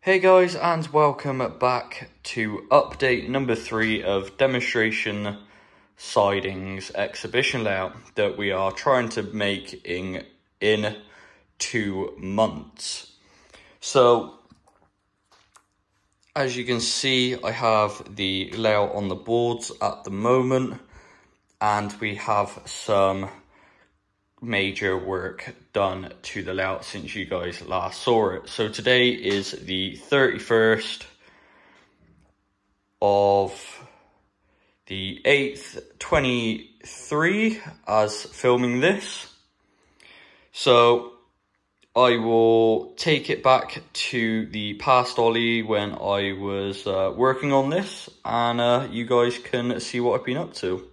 Hey guys, and welcome back to update number 3 of demonstration sidings exhibition layout that we are trying to make in 2 months. So as you can see, I have the layout on the boards at the moment, and we have some major work done to the layout since you guys last saw it. So today is the 31st of the 8th 23 as filming this. So I will take it back to the past Ollie when I was working on this, and you guys can see what I've been up to.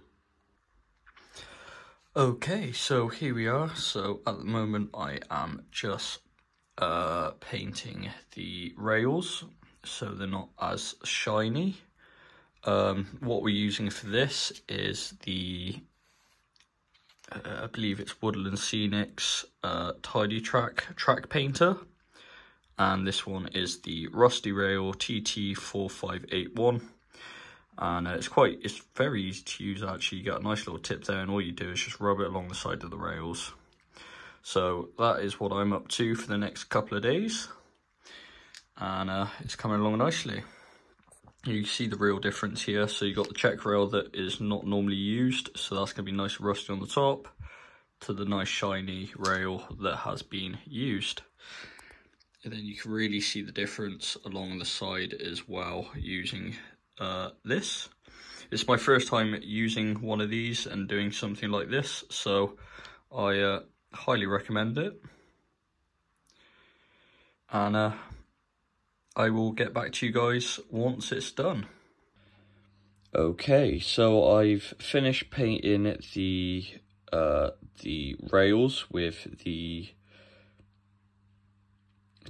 Okay, so here we are. So at the moment I am just painting the rails so they're not as shiny. What we're using for this is the I believe it's Woodland Scenics Tidy track painter, and this one is the Rusty Rail TT4581. And it's very easy to use actually. You got a nice little tip there, and all you do is just rub it along the side of the rails. So that is what I'm up to for the next couple of days, and it's coming along nicely. You see the real difference here. So you got the check rail that is not normally used, so that's going to be nice and rusty on the top, to the nice shiny rail that has been used. And then you can really see the difference along the side as well using this. It's my first time using one of these and doing something like this, so I highly recommend it. And I will get back to you guys once it's done. Okay, so I've finished painting the rails with the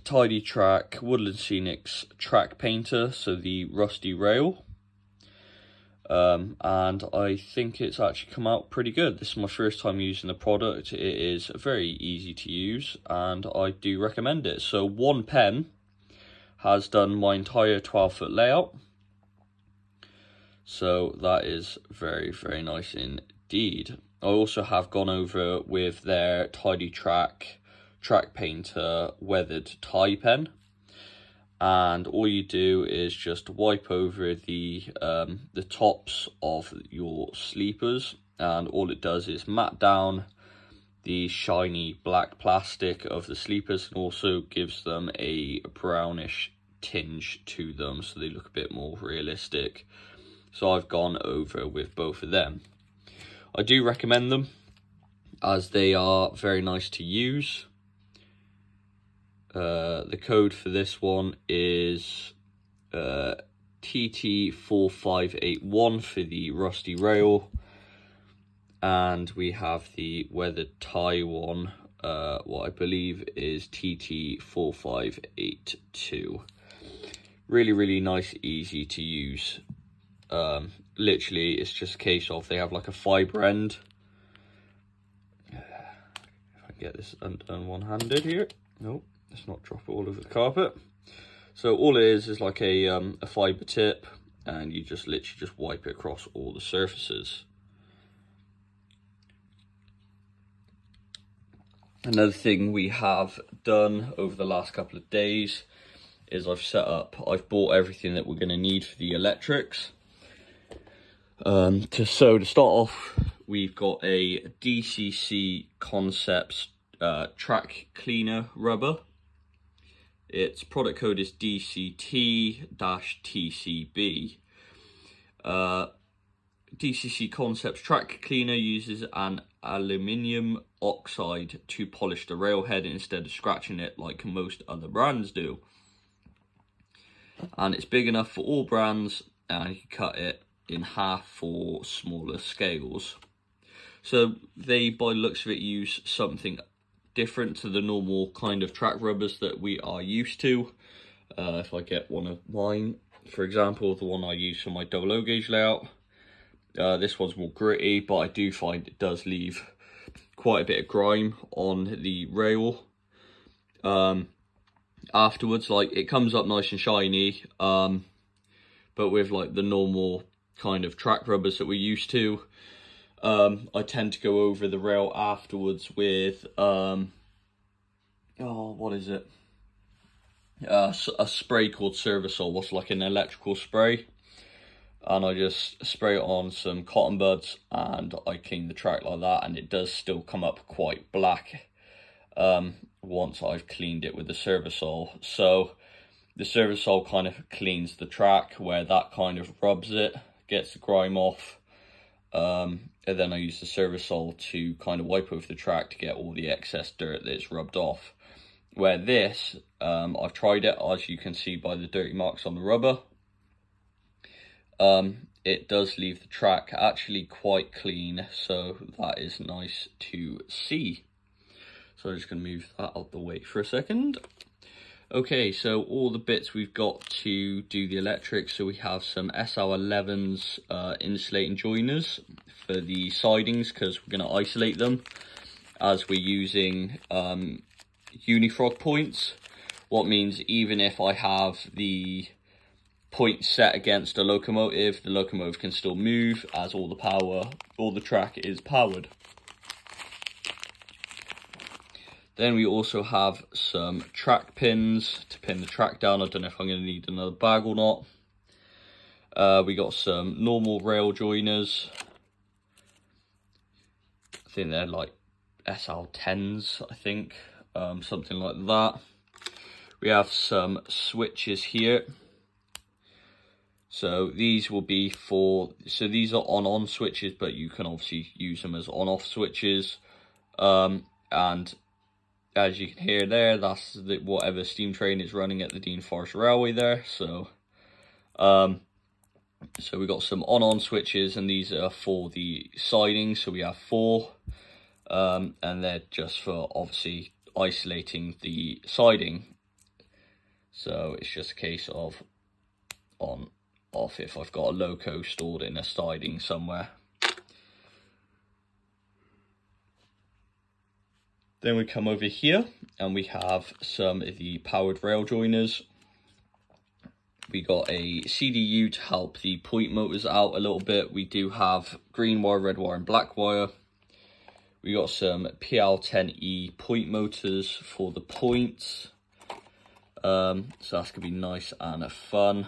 Tidy Track Woodland Scenics track painter, so the Rusty Rail, and I think it's actually come out pretty good. This is my first time using the product. It is very easy to use and I do recommend it. So one pen has done my entire 12-foot layout, so that is very, very nice indeed. I also have gone over with their Tidy Track painter weathered tie pen, and all you do is just wipe over the tops of your sleepers, and all it does is matte down the shiny black plastic of the sleepers, and also gives them a brownish tinge to them so they look a bit more realistic. So I've gone over with both of them. I do recommend them as they are very nice to use. The code for this one is TT4581 for the Rusty Rail, and we have the weathered tie one, what I believe is TT4582. Really, really nice, easy to use. Literally, it's just a case of they have like a fibre end. If I can get this undone one-handed here. Nope. Let's not drop it all over the carpet. So all it is like a fibre tip, and you just literally just wipe it across all the surfaces. Another thing we have done over the last couple of days is I've bought everything that we're going to need for the electrics. So to start off, we've got a DCC Concepts track cleaner rubber. Its product code is DCT-TCB. DCC Concepts track cleaner uses an aluminium oxide to polish the railhead instead of scratching it like most other brands do. And it's big enough for all brands, and you can cut it in half for smaller scales. So they, by the looks of it, use something different to the normal kind of track rubbers that we are used to. If I get one of mine, for example, the one I use for my double O gauge layout, this one's more gritty, but I do find it does leave quite a bit of grime on the rail. afterwards. Like, it comes up nice and shiny, but with like the normal kind of track rubbers that we're used to. I tend to go over the rail afterwards with what is it? A spray called Servisol, what's like an electrical spray. And I just spray it on some cotton buds and I clean the track like that, and it does still come up quite black once I've cleaned it with the Servisol. So the Servisol kind of cleans the track where that kind of rubs it, gets the grime off, and then I use the Servisol to kind of wipe over the track to get all the excess dirt that's rubbed off. Where this, I've tried it, as you can see by the dirty marks on the rubber. It does leave the track actually quite clean, so that is nice to see. So I'm just going to move that out the way for a second. Okay, so all the bits we've got to do the electric. So we have some SL11s insulating joiners for the sidings, because we're going to isolate them as we're using unifrog points. What means even if I have the point set against a locomotive, the locomotive can still move as all the track is powered. Then we also have some track pins to pin the track down. I don't know if I'm going to need another bag or not. We got some normal rail joiners. I think they're like SL10s, I think, something like that. We have some switches here. So these will be these are on switches, but you can obviously use them as on-off switches. And as you can hear there, that's whatever steam train is running at the Dean Forest Railway there. So we got some on switches, and these are for the sidings. So we have 4, and they're just for obviously isolating the siding. So it's just a case of on, off if I've got a loco stored in a siding somewhere. Then we come over here and we have some of the powered rail joiners. We got a CDU to help the point motors out a little bit. We do have green wire, red wire and black wire. We got some PL10E point motors for the points. So that's going to be nice and fun.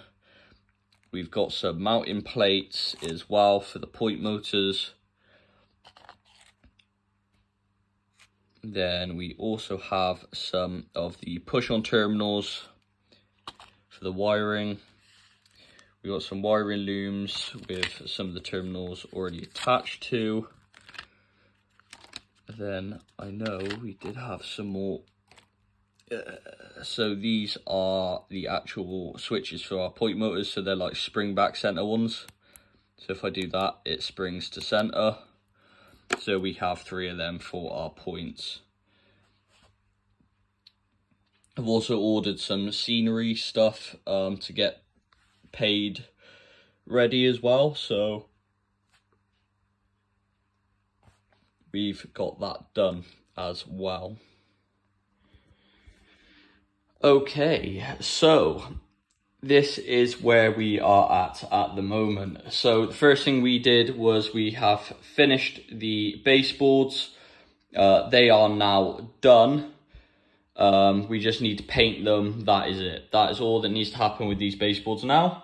We've got some mounting plates as well for the point motors. Then we also have some of the push-on terminals for the wiring. We got some wiring looms with some of the terminals already attached to. Then I know we did have some more. So these are the actual switches for our point motors. So they're like spring back center ones. So if I do that, it springs to center. So we have 3 of them for our points. I've also ordered some scenery stuff to get paid ready as well. So we've got that done as well. Okay, so this is where we are at the moment. So the first thing we did was we have finished the baseboards. They are now done. We just need to paint them. That is it. That is all that needs to happen with these baseboards now.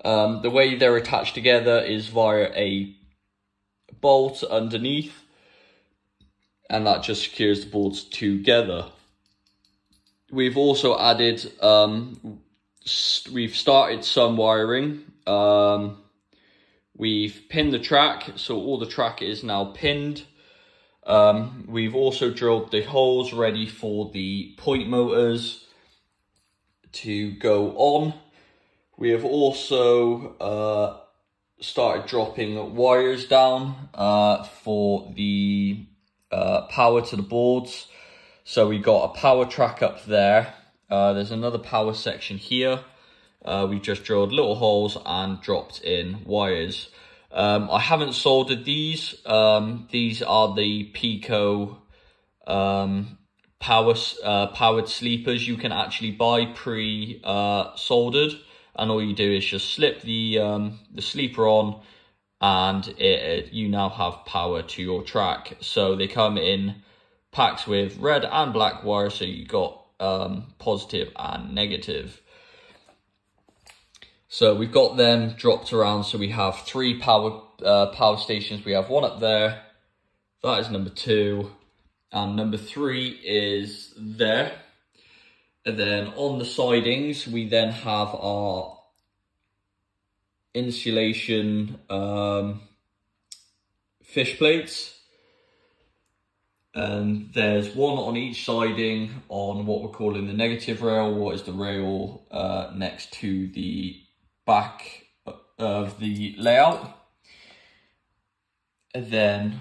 The way they're attached together is via a bolt underneath, and that just secures the boards together. We've also added, we've started some wiring. We've pinned the track, so all the track is now pinned. We've also drilled the holes ready for the point motors to go on. We have also started dropping wires down for the power to the boards. So we got a power track up there. There's another power section here. We've just drilled little holes and dropped in wires. I haven't soldered these. These are the Pico powered sleepers you can actually buy pre-soldered, and all you do is just slip the sleeper on, and you now have power to your track. So they come in packs with red and black wire, so you got positive and negative. So we've got them dropped around. So we have 3 power stations. We have one up there. That is number 2. And number 3 is there. And then on the sidings, we then have our insulation fish plates. And there's one on each siding on what we're calling the negative rail, what is the rail next to the back of the layout. And then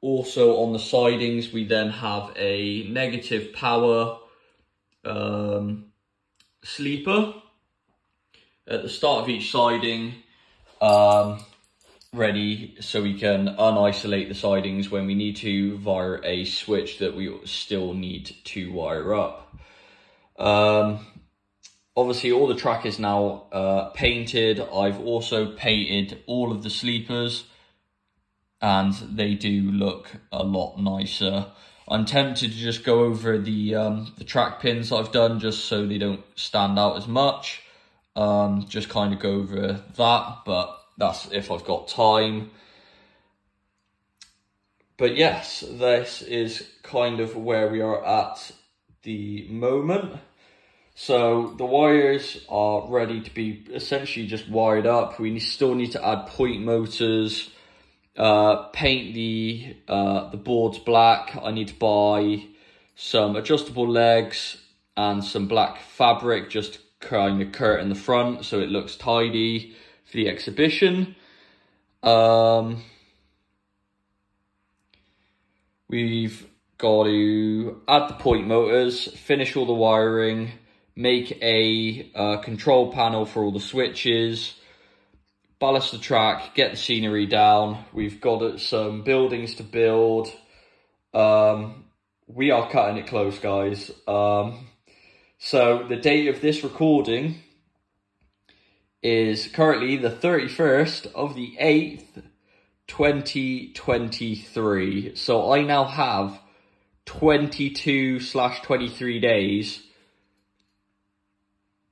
also on the sidings, we then have a negative power sleeper at the start of each siding, ready so we can unisolate the sidings when we need to via a switch that we still need to wire up. Obviously all the track is now painted. I've also painted all of the sleepers and they do look a lot nicer. I'm tempted to just go over the track pins I've done just so they don't stand out as much. Just kind of go over that, but that's if I've got time. But yes, this is kind of where we are at the moment. So the wires are ready to be essentially just wired up. We still need to add point motors, paint the boards black. I need to buy some adjustable legs and some black fabric just to kind of curtain the front so it looks tidy for the exhibition. We've got to add the point motors, finish all the wiring, make a control panel for all the switches, ballast the track, get the scenery down. We've got some buildings to build. We are cutting it close, guys. So the date of this recording is currently the 31st of the 8th, 2023. So I now have 22/23 days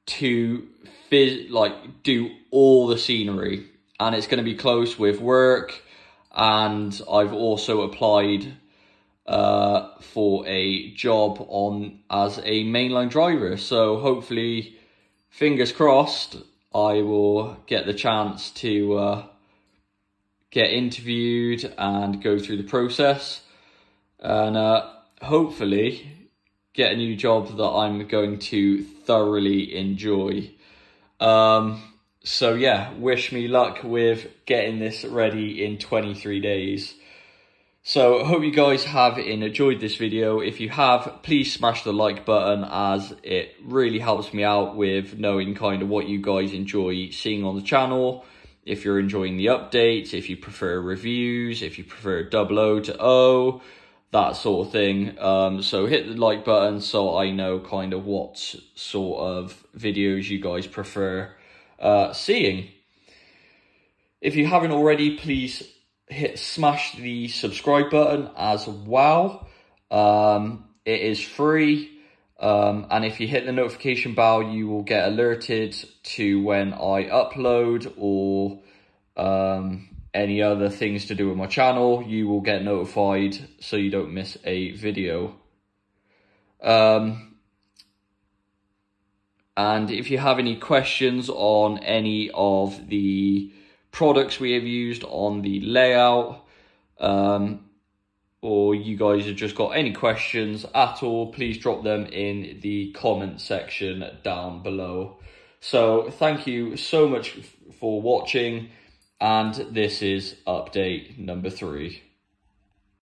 to do all the scenery, and it's going to be close with work. And I've also applied for a job as a mainline driver, so hopefully, fingers crossed, I will get the chance to get interviewed and go through the process, and hopefully get a new job that I'm going to thoroughly enjoy. So yeah, wish me luck with getting this ready in 23 days. So I hope you guys have enjoyed this video. If you have, please smash the like button, as it really helps me out with knowing kind of what you guys enjoy seeing on the channel. If you're enjoying the updates, if you prefer reviews, if you prefer 00 to O, that sort of thing. So hit the like button so I know kind of what sort of videos you guys prefer seeing. If you haven't already, please smash the subscribe button as well. It is free, and if you hit the notification bell, you will get alerted to when I upload or any other things to do with my channel. You will get notified so you don't miss a video. And if you have any questions on any of the products we have used on the layout, or you guys have just got any questions at all, please drop them in the comment section down below. So thank you so much for watching, and this is update number 3.